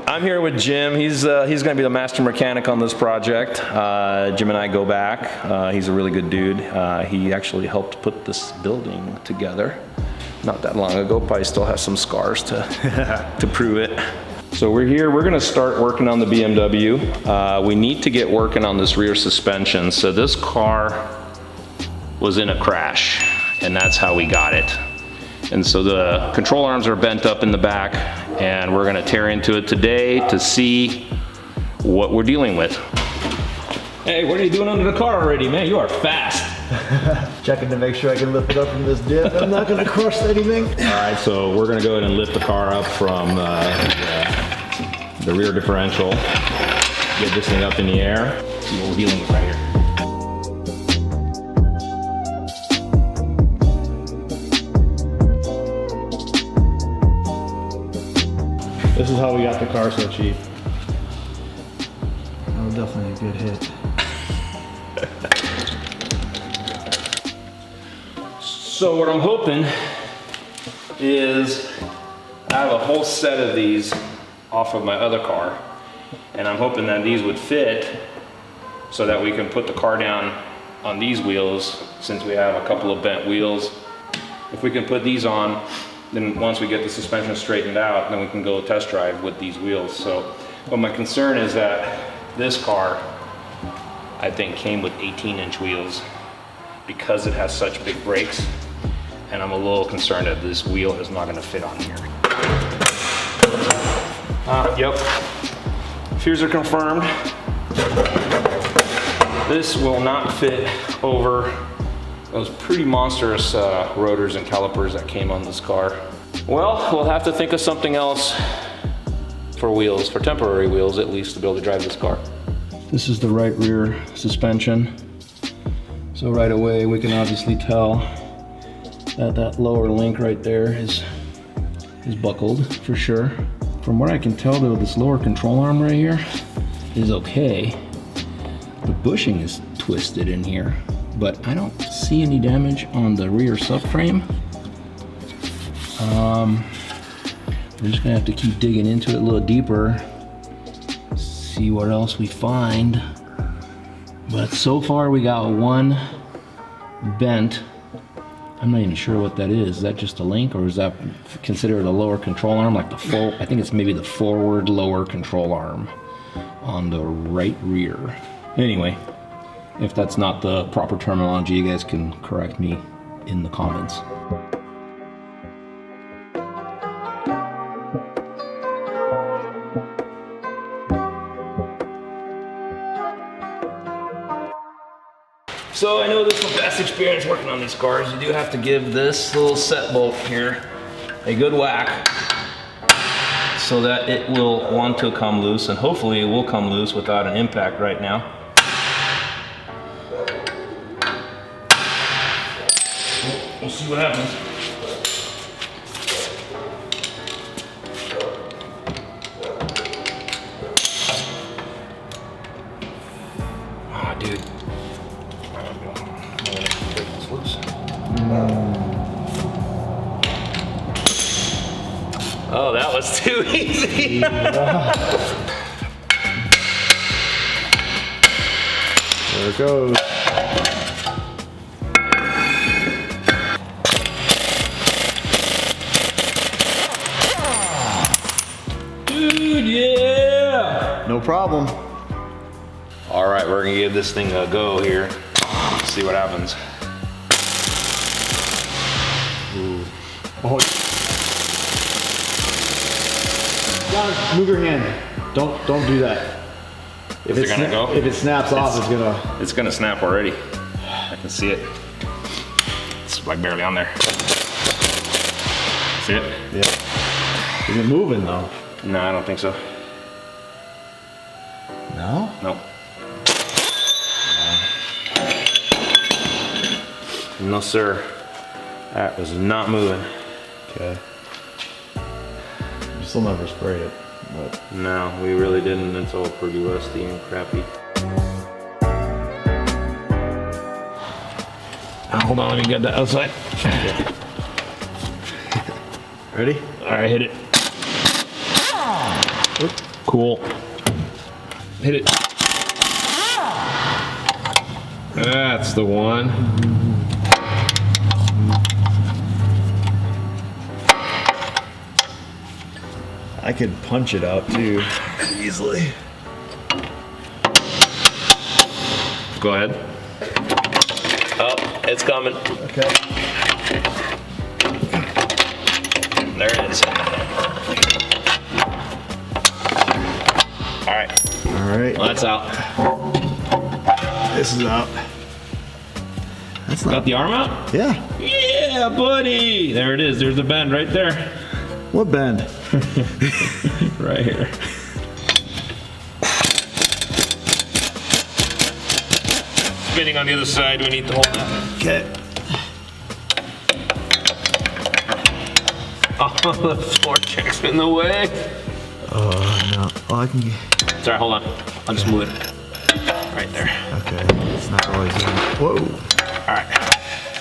I'm here with Jim. He's going to be the master mechanic on this project. Jim and I go back. He's a really good dude. He actually helped put this building together not that long ago. Probably still has some scars to prove it. So we're here. We're going to start working on the BMW. We need to get working on this rear suspension. So this car was in a crash, and that's how we got it. And so the control arms are bent up in the back, and we're gonna tear into it today to see what we're dealing with. Hey, what are you doing under the car already, man? You are fast. Checking to make sure I can lift it up from this dip. I'm not gonna crush anything. All right, so we're gonna go ahead and lift the car up from the rear differential. Get this thing up in the air. See what we're dealing with right here. This is how we got the car so cheap. That was definitely a good hit. So what I'm hoping is I have a whole set of these off of my other car, and I'm hoping that these would fit so that we can put the car down on these wheels, since we have a couple of bent wheels. If we can put these on, then once we get the suspension straightened out, then we can go test drive with these wheels. So, but my concern is that this car, I think, came with 18-inch wheels because it has such big brakes, and I'm a little concerned that this wheel is not gonna fit on here. Yep, fears are confirmed. This will not fit over those pretty monstrous rotors and calipers that came on this car. Well, we'll have to think of something else for wheels, for temporary wheels at least, to be able to drive this car. This is the right rear suspension. So right away we can obviously tell that that lower link right there is buckled for sure. From what I can tell though, this lower control arm right here is okay. The bushing is twisted in here, but I don't see any damage on the rear subframe. We're just gonna have to keep digging into it a little deeper, see what else we find. But so far we got one bent. I'm not even sure what that is. Is that just a link, or is that considered a lower control arm? Like the full, I think it's maybe the forward lower control arm on the right rear. Anyway, if that's not the proper terminology, you guys can correct me in the comments. So I know this from past experience working on these cars, you do have to give this little set bolt here a good whack so that it will want to come loose, and hopefully it will come loose without an impact right now. We'll see what happens. Ah, dude. Break this loose. Oh, that was too easy. There it goes. Dude, yeah! No problem. All right, we're gonna give this thing a go here. See what happens. Ooh. Oh. John, move your hand. Don't do that. If Is it gonna go? If it snaps off, It's gonna snap already. I can see it. It's like barely on there. See it? Yeah. Is it moving though? No, I don't think so. No? Nope. No, sir. That was not moving. Okay. You still never sprayed it, but. No, we really didn't. It's all pretty rusty and crappy. Hold on, let me get that outside. Ready? All right, hit it. Cool. Hit it. That's the one. I could punch it out too, easily. Go ahead. Oh, it's coming. Okay. There it is. All right. All right. Well, that's out. This is out. That's not. Got the arm out? Yeah. Yeah, buddy. There it is. There's the bend right there. What bend? Right here. Spinning on the other side, we need to hold that. Okay. Oh, the floor check's in the way. Oh no. Oh, I can get. Sorry, hold on. I'll just move it. Right there. Okay. It's not always in. Whoa. All right.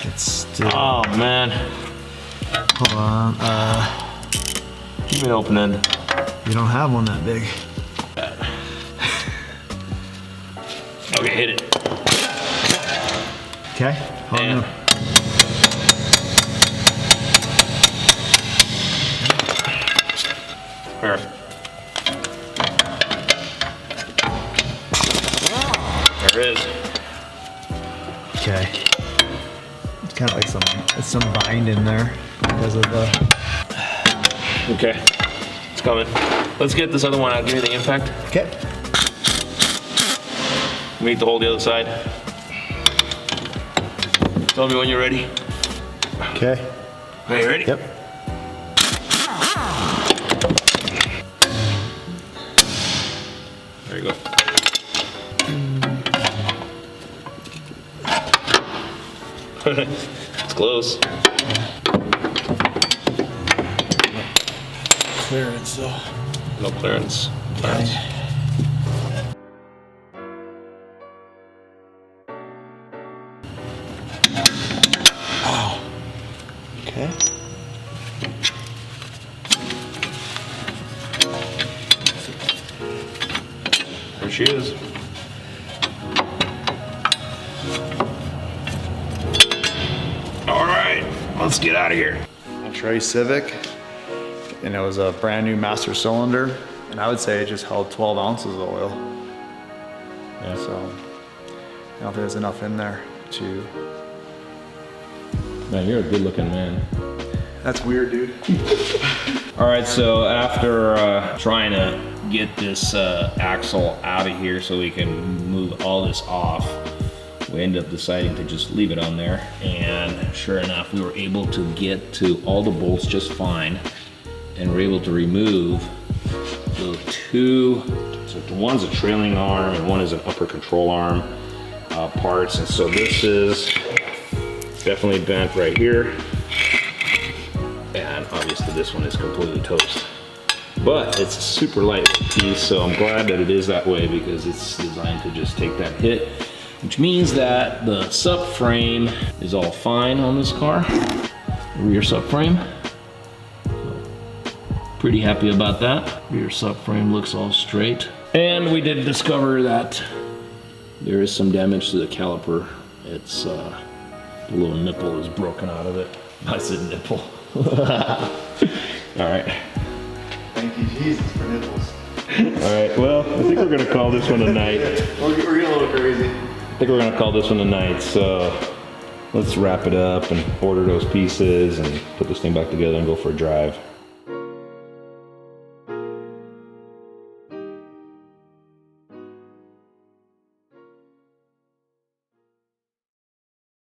It's still. Oh, man. Hold on. Keep it opening. You don't have one that big. Okay, hit it. Okay. Hold And on. where? There it is. Okay. It's kind of like some bind in there because of the. Okay, it's coming. Let's get this other one out. Give me the impact. Okay. We need to hold the other side. Tell me when you're ready. Okay. Are you ready? Yep. There you go. It's close. Clearance though. No clearance. Okay. There she is. All right, let's get out of here. A Trey Civic, and it was a brand new master cylinder, and I would say it just held 12 ounces of oil. Yeah. So, I don't think there's enough in there to. Man, you're a good-looking man. That's weird, dude. All right, so after trying to get this axle out of here so we can move all this off, we ended up deciding to just leave it on there. And sure enough, we were able to get to all the bolts just fine. And we're able to remove the two, so one's a trailing arm and one is an upper control arm parts. And so this is definitely bent right here. And obviously this one is completely toast. But it's a super lightweight piece, so I'm glad that it is that way because it's designed to just take that hit, which means that the subframe is all fine on this car, rear subframe. Pretty happy about that. Rear subframe looks all straight. And we did discover that there is some damage to the caliper. It's the little nipple is broken out of it. I said nipple. All right. Thank you, Jesus, for nipples. All right, well, I think we're gonna call this one a night. We're getting a little crazy. I think we're gonna call this one a night, so let's wrap it up and order those pieces and put this thing back together and go for a drive.